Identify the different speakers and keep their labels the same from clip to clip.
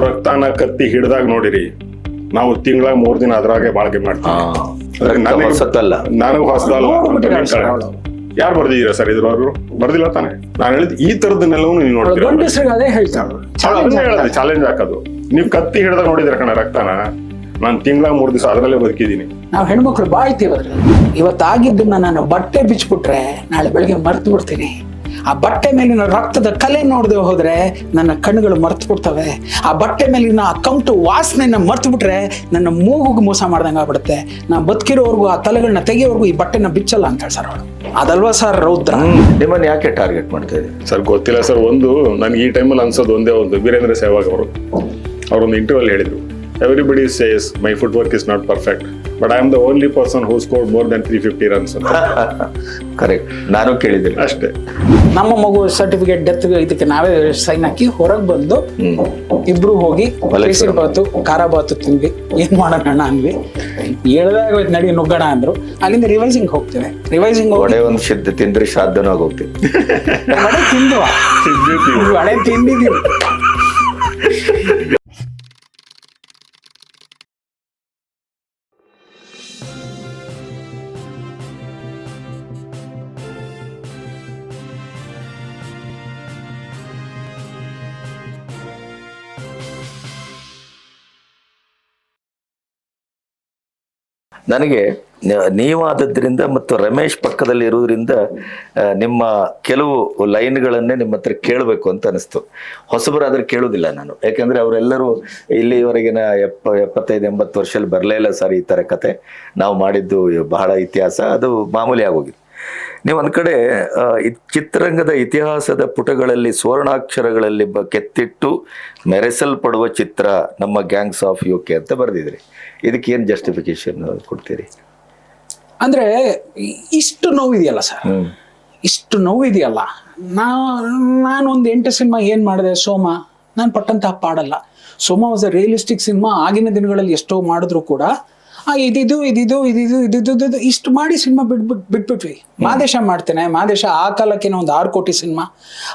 Speaker 1: ರಕ್ತನ ಕತ್ತಿ ಹಿಡ್ದಾಗ ನೋಡಿರಿ, ನಾವು ತಿಂಗಳ 3 ದಿನ ಅದ್ರಾಗೆ ಬಾಳ್ಕೆ ಮಾಡ್ತೀವಿ.
Speaker 2: ಹೊಸತಲ್ಲ,
Speaker 1: ನನಗೂ ಹೊಸದಲ್ಲ. ಯಾರು ಬರ್ದಿದ್ದೀರಾ ಸರ್ ಇದ್ರವ್ರು? ಬರ್ದಿಲ್ಲ ತಾನೆ. ನಾನು ಹೇಳಿದ್ ಈ ತರದನ್ನೆಲ್ಲವೂ ನೀವು ನೋಡ್ತೀರಾ.
Speaker 3: ಅದೇ ಹೇಳ್ತಾಳು,
Speaker 1: ಚಾಲೆಂಜ್ ಹಾಕೋದು. ನೀವು ಕತ್ತಿ ಹಿಡ್ದಾಗ ನೋಡಿದಿರ ಕಣ ರಕ್ತನ, ನಾನು ತಿಂಗಳ 3 ದಿವಸ ಅದರಲ್ಲೇ ಬದುಕಿದ್ದೀನಿ.
Speaker 3: ನಾವು ಹೆಣ್ಮಕ್ಳು ಬಾಯ್ತೀವಿ ಅದ್ರಲ್ಲಿ. ಇವತ್ತಾಗಿದ್ದನ್ನ ನಾನು ಬಟ್ಟೆ ಬಿಚ್ಚಿಬಿಟ್ರೆ ನಾಳೆ ಬೆಳಗ್ಗೆ ಮರ್ತು ಬಿಡ್ತೀನಿ. ಆ ಬಟ್ಟೆ ಮೇಲಿನ ರಕ್ತದ ಕಲೆ ನೋಡದೆ ಹೋದ್ರೆ ನನ್ನ ಕಣ್ಣುಗಳು ಮರ್ತು ಬಿಡ್ತವೆ. ಆ ಬಟ್ಟೆ ಮೇಲಿನ ಆ ಕಂಟು ವಾಸನೆಯನ್ನ ಮರ್ತು ಬಿಟ್ರೆ ನನ್ನ ಮೂಗುಗೆ ಮೋಸ ಮಾಡ್ದಂಗೆ ಆಗ್ಬಿಡುತ್ತೆ. ನಾ ಬದುಕಿರೋರ್ಗು ಆ ತಲೆಗಳನ್ನ ತೆಗಿಯೋರ್ಗು ಈ ಬಟ್ಟೆನ ಬಿಚ್ಚಲ್ಲ ಅಂತ ಹೇಳಿ ಸರ್ ಅವಳು. ಅದಲ್ವಾ ಸರ್ ರೌದ್ರ?
Speaker 2: ನಿಮ್ಮನ್ನ ಯಾಕೆ ಟಾರ್ಗೆಟ್ ಮಾಡ್ತಾ ಇದ್ದೀವಿ
Speaker 1: ಸರ್? ಗೊತ್ತಿಲ್ಲ ಸರ್. ಒಂದು ನನಗೆ ಈ ಟೈಮಲ್ಲಿ ಅನ್ಸೋದು ಒಂದೇ ಒಂದು, ವೀರೇಂದ್ರ ಸೆಹ್ವಾಗ್ ಅವರೊಂದು ಇಂಟರ್ವ್ಯೂಲ್ ಹೇಳಿದ್ರು, everybody says my foot work is not perfect but I am the only person who scored more than 350 runs ಅಂತ.
Speaker 2: ಕರೆಕ್ಟ್, ನಾನು ಕೇಳಿದ್ದೀನಿ
Speaker 1: ಅಷ್ಟೇ.
Speaker 3: ನಮ್ಮ ಮಗು ಸರ್ಟಿಫಿಕೇಟ್ ಡೆತ್ ಇದಕ್ಕೆ ನಾವೇ ಸೈನ್ ಹಾಕಿ ಹೊರಗೆ ಬಂದು ಇಬ್ರು ಹೋಗಿ ಕೇಸರಿ ಬಾತು ಖಾರ ಬಾತು ತಿಂದ್ವಿ. ಏನ್ ಮಾಡೋಣ ಅಂದ್ವಿ, ಹೇಳ್ದಾಗ ನಡಿ ನುಗ್ಗಣ ಅಂದ್ರು. ಅಲ್ಲಿಂದ ರಿವೈಸಿಂಗ್ ಹೋಗ್ತೇವೆ. ರಿವೈಸಿಂಗ್
Speaker 2: ಒಡೆ ಒಂದು ಸಿದ್ಧ ತಿಂದ್ರೆ ಶ್ರಾದ್ದನೂ ಆಗೋಗ್ತೀವಿ.
Speaker 3: ವಡೆ ತಿಂದ್ವ, ವಡೆ ತಿಂದಿದ್ದೀವಿ.
Speaker 2: ನನಗೆ ನೀವಾದದ್ರಿಂದ ಮತ್ತು ರಮೇಶ್ ಪಕ್ಕದಲ್ಲಿ ಇರುವುದರಿಂದ ನಿಮ್ಮ ಕೆಲವು ಲೈನ್ಗಳನ್ನೇ ನಿಮ್ಮ ಹತ್ರ ಕೇಳಬೇಕು ಅಂತ ಅನಿಸ್ತು. ಹೊಸಬರಾದ್ರೆ ಕೇಳೋದಿಲ್ಲ ನಾನು, ಯಾಕೆಂದ್ರೆ ಅವರೆಲ್ಲರೂ ಇಲ್ಲಿವರೆಗಿನ 75-80 ವರ್ಷದಲ್ಲಿ ಬರಲೇ ಇಲ್ಲ ಸರ್ ಈ ಥರ ಕತೆ. ನಾವು ಮಾಡಿದ್ದು ಬಹಳ ಇತಿಹಾಸ, ಅದು ಮಾಮೂಲಿ ಆಗೋಗಿದೆ. ನೀವು ಒಂದು ಕಡೆ ಚಿತ್ರರಂಗದ ಇತಿಹಾಸದ ಪುಟಗಳಲ್ಲಿ ಸುವರ್ಣಾಕ್ಷರಗಳಲ್ಲಿ ಕೆತ್ತಿಟ್ಟು ಮೆರೆಸಲ್ಪಡುವ ಚಿತ್ರ ನಮ್ಮ ಗ್ಯಾಂಗ್ಸ್ ಆಫ್ UK ಅಂತ ಬರೆದಿದ್ರಿ. ಇದಕ್ಕೆ ಏನು ಜಸ್ಟಿಫಿಕೇಶನ್ ಕೊಡ್ತೀರಿ?
Speaker 3: ಅಂದ್ರೆ ಇಷ್ಟು ನೋವಿದೆಯಲ್ಲ ಸರ್, ಇಷ್ಟು ನೋವಿದೆಯಲ್ಲ. ನಾನೊಂದು 8 ಸಿನಿಮಾ ಏನ್ ಮಾಡಿದೆ. ಸೋಮ ನಾನು ಪಟ್ಟಂತಹ ಪಾಡಲ್ಲ. ಸೋಮ ವಾಸ್ ಅ ರಿಯಲಿಸ್ಟಿಕ್ ಸಿನಿಮಾ. ಆಗಿನ ದಿನಗಳಲ್ಲಿ ಎಷ್ಟೋ ಮಾಡಿದ್ರು ಕೂಡ ಇದಿದು ಇಷ್ಟು ಮಾಡಿ ಸಿನಿಮಾ ಬಿಟ್ಬಿಟ್ವಿ. ಮಾದೇಶ ಮಾಡ್ತೇನೆ, ಮಾದೇಶ ಆ ಕಾಲಕ್ಕೆ ಒಂದು 6 ಕೋಟಿ ಸಿನಿಮಾ,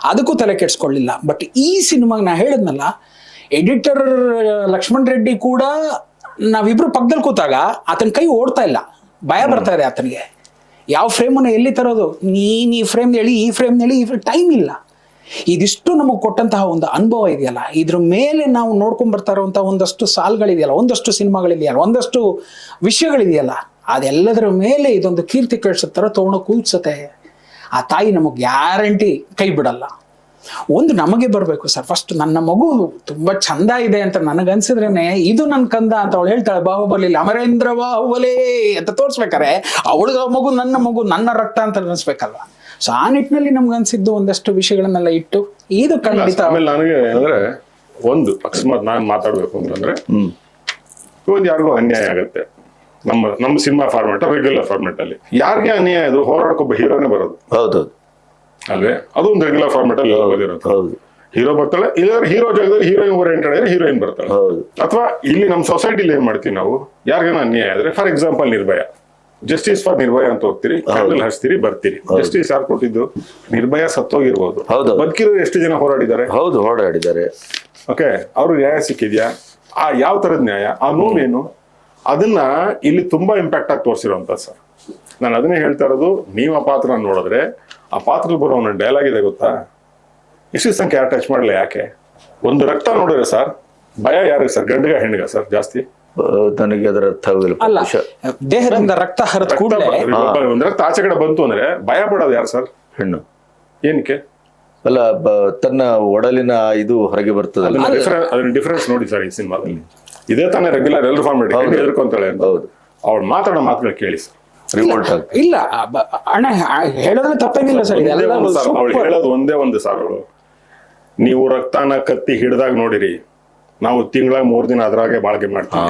Speaker 3: ಅದಕ್ಕೂ ತಲೆ ಕೆಡ್ಸ್ಕೊಳ್ಳಿಲ್ಲ. ಬಟ್ ಈ ಸಿನಿಮಾಗೆ ನಾ ಹೇಳಿದ್ನಲ್ಲ, ಎಡಿಟರ್ ಲಕ್ಷ್ಮಣ್ ರೆಡ್ಡಿ ಕೂಡ ನಾವಿಬ್ರು ಪಕ್ಕದಲ್ಲಿ ಕೂತಾಗ ಆತನ ಕೈ ಓಡ್ತಾ ಇಲ್ಲ, ಭಯ ಬರ್ತಾ ಇದೆ ಆತನಿಗೆ. ಯಾವ ಫ್ರೇಮನ್ನು ಎಲ್ಲಿ ತರೋದು, ನೀನು ಈ ಫ್ರೇಮ್ ಹೇಳಿ, ಈ ಫ್ರೇಮ್ ಹೇಳಿ, ಟೈಮ್ ಇಲ್ಲ. ಇದಿಷ್ಟು ನಮಗೆ ಕೊಟ್ಟಂತಹ ಒಂದು ಅನುಭವ ಇದೆಯಲ್ಲ, ಇದ್ರ ಮೇಲೆ ನಾವು ನೋಡ್ಕೊಂಡ್ ಬರ್ತಾ ಇರುವಂತಹ ಒಂದಷ್ಟು ಸಾಲ್ಗಳಿದೆಯಲ್ಲ, ಒಂದಷ್ಟು ಸಿನಿಮಾಗಳಿದೆಯಲ್ಲ, ಒಂದಷ್ಟು ವಿಷಯಗಳಿದೆಯಲ್ಲ, ಅದೆಲ್ಲದರ ಮೇಲೆ ಇದೊಂದು ಕೀರ್ತಿ ಕಳಿಸೋ ಥರ ತೊಗೊಂಡು ಕೂಡ್ಸತ್ತೆ. ಆ ತಾಯಿ ನಮಗೆ ಗ್ಯಾರಂಟಿ ಕೈ ಬಿಡಲ್ಲ. ಒಂದು ನಮಗೆ ಬರಬೇಕು ಸರ್. ಫಸ್ಟ್ ನನ್ನ ಮಗು ತುಂಬಾ ಚಂದ ಇದೆ ಅಂತ ನನಗನ್ಸಿದ್ರೇನೆ ಇದು ನನ್ನ ಕಂದ ಅಂತ ಅವಳು ಹೇಳ್ತಾಳೆ. ಬಾಹುಬಲಿ ಅಮರೇಂದ್ರ ಬಾಹುಬಲಿ ಅಂತ ತೋರಿಸ್ಬೇಕಾರೆ ಅವಳಿಗೆ ಮಗು, ನನ್ನ ರಕ್ತ ಅಂತ ಅನಿಸ್ಬೇಕಲ್ವಾ. ಸೊ ಆ ನಿಟ್ಟಿನಲ್ಲಿ ನಮ್ಗೆ ಅನ್ಸಿದ್ದು ಒಂದಷ್ಟು ವಿಷಯಗಳನ್ನೆಲ್ಲ ಇಟ್ಟು ಇದು ಖಂಡಿತ.
Speaker 1: ಆಮೇಲೆ ನನಗೆ ಅಂದ್ರೆ ಒಂದು ಅಕಸ್ಮಾತ್ ನಾನು ಮಾತಾಡ್ಬೇಕು ಅಂತಂದ್ರೆ, ಒಂದು ಯಾರಿಗೂ ಅನ್ಯಾಯ ಆಗುತ್ತೆ. ನಮ್ಮ ಸಿನಿಮಾ ಫಾರ್ಮೆಟ್, ರೆಗ್ಯುಲರ್ ಫಾರ್ಮೆಟ್ ಅಲ್ಲಿ ಯಾರಿಗೆ ಅನ್ಯಾಯ ಅದು ಹೋರಾಡಕ್ಕೊಬ್ಬ ಹೀರೋನೇ ಬರೋದು.
Speaker 2: ಹೌದೌದು
Speaker 1: ಅಲ್ವೇ? ಅದು ಒಂದು ರೆಗ್ಯುಲರ್ ಫಾರ್ಮೆಟ್ ಅಲ್ಲಿ ಓದಿರುತ್ತೆ. ಹೀರೋ ಬರ್ತಾಳೆ, ಇಲ್ಲ ಹೀರೋ ಜಾಗದಲ್ಲಿ ಹೀರೋಯಿನ್ ಓರಿಯೆಂಟೆಡ್ ಆದ್ರೆ ಹೀರೋಯಿನ್ ಬರ್ತಾಳೆ. ಅಥವಾ ಇಲ್ಲಿ ನಮ್ಮ ಸೊಸೈಟಿಲಿ ಏನ್ ಮಾಡ್ತೀವಿ ನಾವು, ಯಾರಿಗೇನೋ ಅನ್ಯಾಯ ಆದ್ರೆ, for example Nirbhaya, justice for Nirbhaya ಅಂತ ಹೋಗ್ತೀರಿ, ಕ್ಯಾಂಡಲ್ ಹಚ್ತೀರಿ, ಬರ್ತೀರಿ. ಜಸ್ಟಿಸ್ ಯಾರು ಕೊಟ್ಟಿದ್ದು? ನಿರ್ಭಯ ಸತ್ತೋಗಿರ್ಬೋದು, ಬದುಕಿರೋರು ಎಷ್ಟು ಜನ ಹೋರಾಡಿದ್ದಾರೆ. ಓಕೆ, ಅವ್ರಿಗೆ ನ್ಯಾಯ ಸಿಕ್ಕಿದ್ಯಾ? ಆ ಯಾವ ತರದ ನ್ಯಾಯ, ಆ ನೋವೇನು, ಅದನ್ನ ಇಲ್ಲಿ ತುಂಬಾ ಇಂಪ್ಯಾಕ್ಟ್ ಆಗಿ ತೋರಿಸಿರೋಂತ ಸರ್. ನಾನು ಅದನ್ನೇ ಹೇಳ್ತಾ ಇರೋದು. ನೀವು ಆ ಪಾತ್ರ ನೋಡಿದ್ರೆ ಆ ಪಾತ್ರದಲ್ಲಿ ಬರೋ ಒಂದು ಡೈಲಾಗ್ ಇದೆ ಗೊತ್ತಾ, ಇಷ್ಟು ಸಂಖ್ಯೆ ಯಾರು ಟಚ್ ಮಾಡಲ್ಲ ಯಾಕೆ? ಒಂದು ರಕ್ತ ನೋಡಿದ್ರೆ ಸರ್ ಭಯ ಯಾರಿಗೆ ಸರ್, ಗಂಡಿಗ ಹೆಣ್ಣಿಗ ಸರ್ ಜಾಸ್ತಿ?
Speaker 2: ನನಗೆ ಅದರ ಅರ್ಥ
Speaker 3: ಅಲ್ಲ, ದೇಹದಿಂದ ರಕ್ತ ಹರಿದ ಕೂಡಲೇ
Speaker 1: ಒಂದು ರಕ್ತ ಆಚೆ ಕಡೆ ಬಂತು ಅಂದ್ರೆ ಭಯ ಪಡೋದು ಯಾರು ಸರ್?
Speaker 2: ಹೆಣ್ಣು.
Speaker 1: ಏನಕ್ಕೆ?
Speaker 2: ಅಲ್ಲ, ತನ್ನ ಒಡಲಿನ ಇದು ಹೊರಗೆ ಬರ್ತದಲ್ಲ,
Speaker 1: ಅದನ್ನ ಡಿಫರೆನ್ಸ್ ನೋಡಿ ಸರ್. ಈ ಸಿನಿಮಾದಲ್ಲಿ ಇದೇ ತಾನೇ ರೆಗ್ಯುಲರ್ ಎಲ್ಲರೂ ಫಾರ್ಮೆಟ್ ಎದುರ್ಕೊಂತಾಳೆ ಅಂತ. ಹೌದು, ಅವಳು ಮಾತಾಡೋ ಮಾತುಗಳು ಕೇಳಿ ಸರ್, ರಿವೋಲ್ಟ್ ಆಗ್ತದೆ.
Speaker 3: ಇಲ್ಲ ಅಣ್ಣ ಹೇಳೋದ್ರೆ ತಪ್ಪೇನಿಲ್ಲ ಸರ್.
Speaker 1: ಅವಳು ಹೇಳೋದು ಒಂದೇ ಒಂದು ಸಾರ್, ಅವಳು ನೀವು ರಕ್ತನ ಕತ್ತಿ ಹಿಡ್ದಾಗ ನೋಡಿರಿ, ನಾವು ತಿಂಗಳ 3 ದಿನ ಅದ್ರಾಗೆ ಬಾಳ್ಕೆ ಮಾಡ್ತೀವಿ.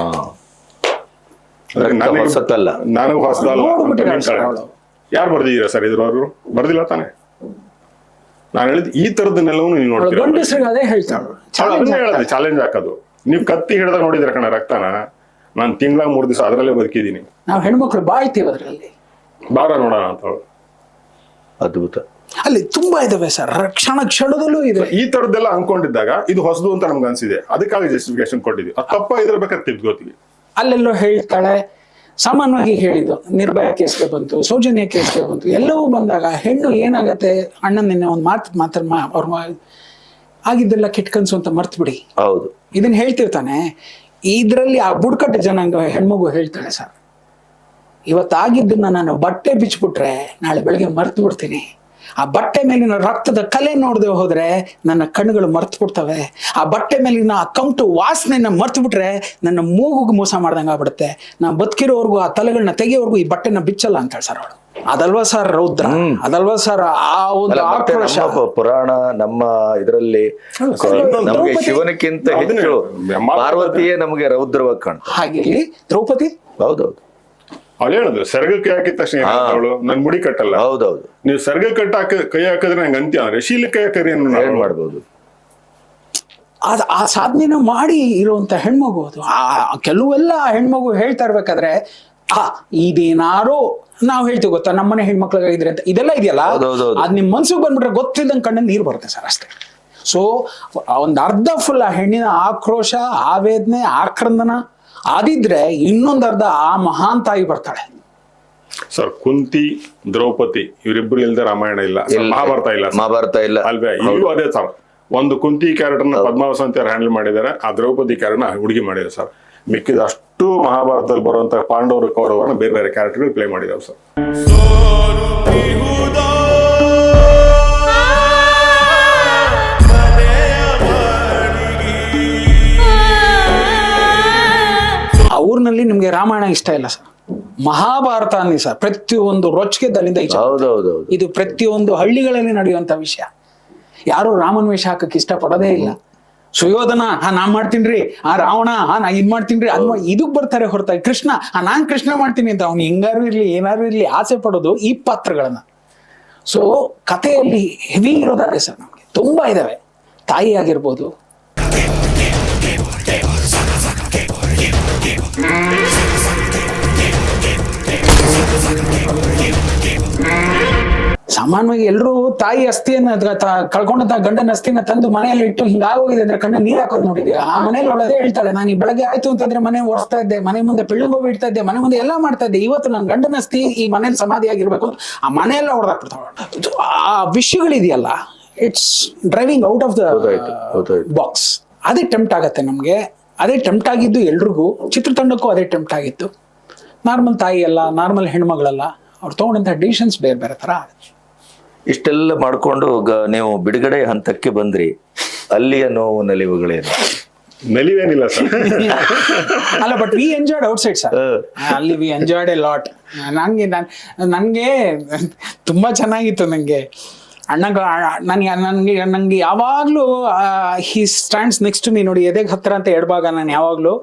Speaker 2: ಹೊಸತಲ್ಲ,
Speaker 1: ನನಗೂ ಹೊಸದಲ್ಲ. ಯಾರು ಬರ್ದಿದ್ದೀರಾ ಸರ್ ಇದ್ರವ್ರು? ಬರ್ದಿಲ್ಲ ತಾನೆ. ನಾನು ಹೇಳಿದ್ ಈ ತರದನ್ನೆಲ್ಲವೂ ನೀವು ನೋಡ್ತೀರಾ.
Speaker 3: ಅದೇ ಹೇಳ್ತಾಳು,
Speaker 1: ಹೇಳೋದು ಚಾಲೆಂಜ್ ಹಾಕೋದು. ನೀವು ಕತ್ತಿ ಹಿಡ್ದಾಗ ನೋಡಿದ್ರ ಕಣ ರಕ್ತನ, ನಾನು ತಿಂಗಳ 3 ದಿವಸ ಅದರಲ್ಲೇ ಬದುಕಿದ್ದೀನಿ.
Speaker 3: ನಾವು ಹೆಣ್ಮಕ್ಳು ಬಾಯ್ತೀವಿ ಅದರಲ್ಲಿ,
Speaker 1: ಬಾರ ನೋಡೋಣ ಅಂತ ಅವಳು.
Speaker 2: ಅದ್ಭುತ.
Speaker 3: ಅಲ್ಲಿ ತುಂಬಾ ಇದಾವೆ ಸರ್, ಕ್ಷಣದಲ್ಲೂ ಇದೆ.
Speaker 1: ಈ ತರದ್ದೆಲ್ಲ ಅನ್ಕೊಂಡಿದ್ದಾಗ ಇದು ಹೊಸದು ಅಂತ ನಮ್ಗೆ ಅನ್ಸಿದೆ, ಅದಕ್ಕಾಗಿ ಜಸ್ಟಿಫಿಕೇಶನ್ ಕೊಟ್ಟಿದ್ವಿ. ಅದು ತಪ್ಪ ಇದ್ರ ಬೇಕಾದ್ರೆ ತಿದ್ಕೋತೀವಿ.
Speaker 3: ಅಲ್ಲೆಲ್ಲೋ ಹೇಳ್ತಾಳೆ, ಸಾಮಾನ್ಯವಾಗಿ ಹೇಳಿದ್ದು ನಿರ್ಭಯ ಕೇಸ್ಗೆ ಬಂತು, ಸೌಜನ್ಯ ಕೇಸ್ಗೆ ಬಂತು, ಎಲ್ಲವೂ ಬಂದಾಗ ಹೆಣ್ಣು ಏನಾಗತ್ತೆ, ಅಣ್ಣ ನಿನ್ನೆ ಒಂದು ಮಾತು ಅವ್ರ ಆಗಿದ್ದೆಲ್ಲ ಕೆಟ್ಟ ಕನ್ಸು ಅಂತ ಮರ್ತು ಬಿಡಿ.
Speaker 2: ಹೌದು,
Speaker 3: ಇದನ್ನ ಹೇಳ್ತಿರ್ತಾನೆ. ಇದ್ರಲ್ಲಿ ಆ ಬುಡ್ಕಟ್ಟು ಜನಾಂಗ ಹೆಣ್ಮಗು ಹೇಳ್ತಾಳೆ, ಸರ್ ಇವತ್ತಾಗಿದ್ದನ್ನ ನಾನು ಬಟ್ಟೆ ಬಿಚ್ಚಿಬಿಟ್ರೆ ನಾಳೆ ಬೆಳಗ್ಗೆ ಮರ್ತು ಬಿಡ್ತೀನಿ. ಆ ಬಟ್ಟೆ ಮೇಲಿನ ರಕ್ತದ ಕಲೆ ನೋಡದೆ ಹೋದ್ರೆ ನನ್ನ ಕಣ್ಣುಗಳು ಮರ್ತು ಬಿಡ್ತವೆ. ಆ ಬಟ್ಟೆ ಮೇಲಿನ ಆ ಕಂಟು ವಾಸನೆಯನ್ನ ಮರ್ತು ಬಿಟ್ರೆ ನನ್ನ ಮೂಗುಗೆ ಮೋಸ ಮಾಡ್ದಂಗೆ ಆಗ್ಬಿಡುತ್ತೆ. ನಾ ಬದುಕಿರೋವರೆಗೂ ಆ ತಲೆಗಳನ್ನ ತೆಗೆಯೋವರೆಗೂ ಈ ಬಟ್ಟೆನ ಬಿಚ್ಚಲ್ಲ ಅಂತ ಹೇಳಿ ಸರ್ ಅವಳು. ಅದಲ್ವಾ ಸರ್ ರೌದ್ರ, ಅದಲ್ವಾ ಸರ್ ಆ ಒಂದು ಆಕ್ರೋಶ.
Speaker 2: ನಮ್ಮ ಪುರಾಣ, ನಮ್ಮ ಇದರಲ್ಲಿ ನಮಗೆ ಶಿವನಕ್ಕಿಂತ ಹೆಚ್ಚು ಪಾರ್ವತಿಯೇ ನಮಗೆ ರೌದ್ರವಾಗಿ ಕಾಣ್ತಾರೆ.
Speaker 3: ಹಾಗೆ ದ್ರೌಪದಿ,
Speaker 2: ಹೌದೌದು,
Speaker 1: ಅವಳು ಹೇಳಿದ್ರು ಸರ್ಗಕ್ಕೆ ಹಾಕಿದ ತಕ್ಷಣ ಅವಳು ನನ್ ಮುಡಿ ಕಟ್ಟಲ್ಲ.
Speaker 2: ಹೌದೌದು,
Speaker 1: ನೀವು ಸರ್ಗ ಕೈ ಹಾಕಿದ್ರೆ ನಂಗೆ ಅಂತ್ಯ ಅಂದ್ರೆ ಶೀಲಕ್ಕೆ ಹಾಕರಿ
Speaker 2: ಏನ್ ಮಾಡ್ಬೋದು.
Speaker 3: ಆ ಸಾಧನೆನ ಮಾಡಿ ಇರುವಂತ ಹೆಣ್ಮಗು ಅದು. ಕೆಲವೆಲ್ಲ ಹೆಣ್ಮಗು ಹೇಳ್ತಾ ಇರ್ಬೇಕಾದ್ರೆ ಇದೇನಾರೋ ನಾವು ಹೇಳ್ತೀವಿ ಗೊತ್ತಾ, ನಮ್ಮನೆ ಹೆಣ್ಮಕ್ಳಿಗಾಗಿದ್ರೆ ಅಂತ, ಇದೆಲ್ಲ ಇದೆಯಲ್ಲ ಅದ್ ನಿಮ್ ಮನ್ಸಿಗೆ ಬಂದ್ಬಿಟ್ರೆ ಗೊತ್ತಿಲ್ದಂಗೆ ಕಣ್ಣಲ್ಲಿ ನೀರು ಬರುತ್ತೆ ಸರ್, ಅಷ್ಟೇ. ಸೊ ಒಂದ್ ಅರ್ಧ ಫುಲ್ ಆ ಹೆಣ್ಣಿನ ಆಕ್ರೋಶ, ಆವೇದನೆ, ಆಕ್ರಂದನ ಆದಿದ್ರೆ ಇನ್ನೊಂದು ಅರ್ಧ ಆ ಮಹಾನ್ ತಾಯಿ ಬರ್ತಾಳೆ.
Speaker 1: ಸರ್ ಕುಂತಿ, ದ್ರೌಪದಿ ಇವರಿಬ್ರು ಇಲ್ದೆ ರಾಮಾಯಣ ಇಲ್ಲ, ಮಹಾಭಾರತ ಇಲ್ಲ ಅಲ್ವೇ? ಇಲ್ಲೂ ಅದೇ ಸರ್. ಒಂದು ಕುಂತಿ ಕ್ಯಾರೆಕ್ಟರ್ನ ಪದ್ಮಾವಸಂತಿ ಅವ್ರು ಹ್ಯಾಂಡಲ್ ಮಾಡಿದ್ದಾರೆ, ಆ ದ್ರೌಪದಿ ಕ್ಯಾರೆಕ್ಟರ್ನ ಹುಡುಗಿ ಮಾಡಿದ್ದಾರೆ ಸರ್. ಮಿಕ್ಕಿದ ಅಷ್ಟು ಮಹಾಭಾರತದಲ್ಲಿ ಬರುವಂತ ಪಾಂಡವರು ಕೌರವರನ್ನ ಬೇರೆ ಬೇರೆ ಕ್ಯಾರೆಕ್ಟರ್ ಪ್ಲೇ ಮಾಡಿದಾವೆ ಸರ್.
Speaker 3: ಊರಿನಲ್ಲಿ ನಿಮ್ಗೆ ರಾಮಾಯಣ ಇಷ್ಟ ಇಲ್ಲ ಸರ್, ಮಹಾಭಾರತ ಅನ್ನಿ ಸರ್, ಪ್ರತಿಯೊಂದು ರೊಚ್ಚಿಗೆದ್ದಲ್ಲಿಂದ ಇದು ಪ್ರತಿಯೊಂದು ಹಳ್ಳಿಗಳಲ್ಲಿ ನಡೆಯುವಂತ ವಿಷಯ. ಯಾರು ರಾಮನ ವೇಷ ಹಾಕಕ್ಕೆ ಇಷ್ಟ ಪಡೋದೇ ಇಲ್ಲ. ಸುಯೋಧನ ನಾನ್ ಮಾಡ್ತೀನ್ರಿ, ರಾವಣ ನಾ ಇದ್ ಮಾಡ್ತೀನ್ರಿ, ಇದಕ್ ಬರ್ತಾರೆ ಹೊರತಾಗಿ ಕೃಷ್ಣ ನಾನ್ ಕೃಷ್ಣ ಮಾಡ್ತೀನಿ ಅಂತ ಅವ್ನು ಹಿಂಗಾರು ಇರ್ಲಿ ಏನಾರು ಇರ್ಲಿ ಆಸೆ ಪಡೋದು ಈ ಪಾತ್ರಗಳನ್ನ. ಸೊ ಕಥೆಯಲ್ಲಿ ಹೆವಿ ಇರೋದಾದ್ರೆ ಸರ್ ನಮ್ಗೆ ತುಂಬಾ ಇದಾವೆ. ತಾಯಿ ಆಗಿರ್ಬೋದು, ಸಾಮಾನ್ಯವಾಗಿ ಎಲ್ಲರೂ ತಾಯಿ ಅಸ್ಥಿಯನ್ನ ಕಳ್ಕೊಂಡಂತ ಗಂಡನ ಅಸ್ಥಿಯನ್ನ ತಂದು ಮನೆಯಲ್ಲಿ ಇಟ್ಟು ಹಿಂಗಾಗೋಗಿದೆ ಅಂದ್ರೆ ಕಣ್ಣ ನೀರ್ ಹಾಕೋದು ನೋಡಿದ್ವಿ. ಆ ಮನೇಲಿ ಒಳದೇ ಹೇಳ್ತಾಳೆ, ನಾನು ಈ ಬೆಳಗ್ಗೆ ಆಯ್ತು ಅಂತಂದ್ರೆ ಮನೆ ಒರೆಸ್ತಾ ಇದ್ದೆ, ಮನೆ ಮುಂದೆ ಪಿಳ್ಳುಗೋಬಿ ಇಡ್ತಾ ಇದ್ದೆ, ಮನೆ ಮುಂದೆ ಎಲ್ಲಾ ಮಾಡ್ತಾ ಇದ್ದೆ. ಇವತ್ತು ನನ್ನ ಗಂಡನ ಅಸ್ಥಿ ಈ ಮನೇಲಿ ಸಮಾಧಿ ಆಗಿರ್ಬೇಕು, ಆ ಮನೆಯೆಲ್ಲ ಹೊಡೆದಾಕ್ಬಿಡ್ತಾವ. ಆ ವಿಷಯಗಳಿದೆಯಲ್ಲ, it's driving out of the box. ಅದೇ ಟೆಂಪ್ಟ್ ಆಗತ್ತೆ ನಮ್ಗೆ. ಅದೇ ಟೆಂಪ್ಟ್ ಆಗಿದ್ದು ಎಲ್ರಿಗೂ, ಚಿತ್ರತಂಡಕ್ಕೂ ಅದೇ ಟೆಂಪ್ಟ್ ಆಗಿತ್ತು. ನಾರ್ಮಲ್ ತಾಯಿ ಅಲ್ಲ, ನಾರ್ಮಲ್ ಹೆಣ್ಮಗಳಲ್ಲ, ಅವ್ರು ತಗೊಂಡಂತ ಡಿಸಿಷನ್ಸ್ ಬೇರೆ ಬೇರೆ ತರ.
Speaker 2: ಇಷ್ಟೆಲ್ಲ ಮಾಡ್ಕೊಂಡು ನೀವು ಬಿಡುಗಡೆ ಹಂತಕ್ಕೆ ಬಂದ್ರಿ, ಅಲ್ಲಿಯ ನೋವು ನಲಿವುಗಳೇನು?
Speaker 1: ನಲಿವೇನಿಲ್ಲ ಸರ್.
Speaker 3: ಅಲ್ಲ, but we enjoyed outside sir. ಅಲ್ಲಿ ವಿ ಎಂಜಾಯ್ಡ್ ಎ ಲಾಟ್. ನನ್ಗೆ ತುಂಬಾ ಚೆನ್ನಾಗಿತ್ತು. ನಂಗೆ ನಂಗೆ ಯಾವಾಗ್ಲೂ ಹಿ ಸ್ಟ್ಯಾಂಡ್ಸ್ ನೆಕ್ಸ್ಟ್ ಟು ಮೀ ನೋಡಿ, ಎದೆಗೆ ಹತ್ರ ಅಂತ ಎಡಭಾಗ. ನಾನು ಯಾವಾಗ್ಲೂ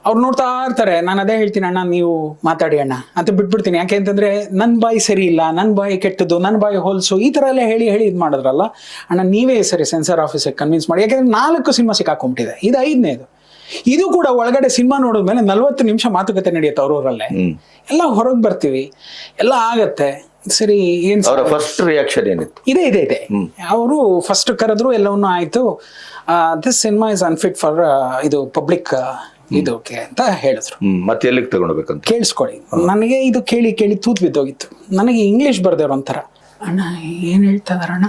Speaker 3: ಅವ್ರು ನೋಡ್ತಾ ಇರ್ತಾರೆ, ನಾನು ಅದೇ ಹೇಳ್ತೀನಿ, ಅಣ್ಣ ನೀವು ಮಾತಾಡಿ ಅಣ್ಣ ಅಂತ ಬಿಟ್ಬಿಡ್ತೀನಿ. ಯಾಕೆ ಅಂತಂದ್ರೆ ನನ್ನ ಬಾಯಿ ಸರಿ ಇಲ್ಲ, ನನ್ನ ಬಾಯಿ ಕೆಟ್ಟದ್ದು, ನನ್ನ ಬಾಯಿ ಹೊಲ್ಸು, ಈ ತರ ಎಲ್ಲ ಹೇಳಿ ಇದು ಮಾಡಿದ್ರಲ್ಲ ಅಣ್ಣ, ನೀವೇ ಸರಿ ಸೆನ್ಸರ್ ಆಫೀಸಿಗೆ ಕನ್ವಿನ್ಸ್ ಮಾಡಿ. ಯಾಕೆಂದ್ರೆ 4 ಸಿನಿಮಾ ಸಿಕ್ಕಾಕೊಂಬಿಟ್ಟಿದೆ, ಇದು 5ನೇದು. ಇದು ಕೂಡ ಒಳಗಡೆ ಸಿನಿಮಾ ನೋಡಿದ್ಮೇಲೆ 40 ನಿಮಿಷ ಮಾತುಕತೆ ನಡೆಯುತ್ತೆ ಅವ್ರೂರಲ್ಲೇ. ಎಲ್ಲ ಹೊರಗೆ ಬರ್ತೀವಿ, ಎಲ್ಲ ಆಗತ್ತೆ. ಸರಿ, ಏನ್
Speaker 2: ಫಸ್ಟ್ ರಿಯಾಕ್ಷನ್ ಏನಿತ್ತು?
Speaker 3: ಇದೆ ಅವರು ಫಸ್ಟ್ ಕರೆದ್ರು, ಎಲ್ಲವನ್ನೂ ಆಯ್ತು. This cinema is unfit for ಇದು ಪಬ್ಲಿಕ್ ಇದಕ್ಕೆ ಅಂತ ಹೇಳಿದ್ರು.
Speaker 2: ಮತ್ತೆ ಎಲ್ಲಿಗೆ ತಗೊಂಡ್ಬೇಕಂತ
Speaker 3: ಕೇಳಿಸ್ಕೊಳ್ಳಿ. ನನಗೆ ಇದು ಕೇಳಿ ಕೇಳಿ ತೂತ್ ಬಿದ್ದೋಗಿತ್ತು. ನನಗೆ ಇಂಗ್ಲಿಷ್ ಬರ್ದೇವ್ರ ಒಂಥರ, ಅಣ್ಣ ಏನ್ ಹೇಳ್ತಾ ಇದಾರಣ್ಣ.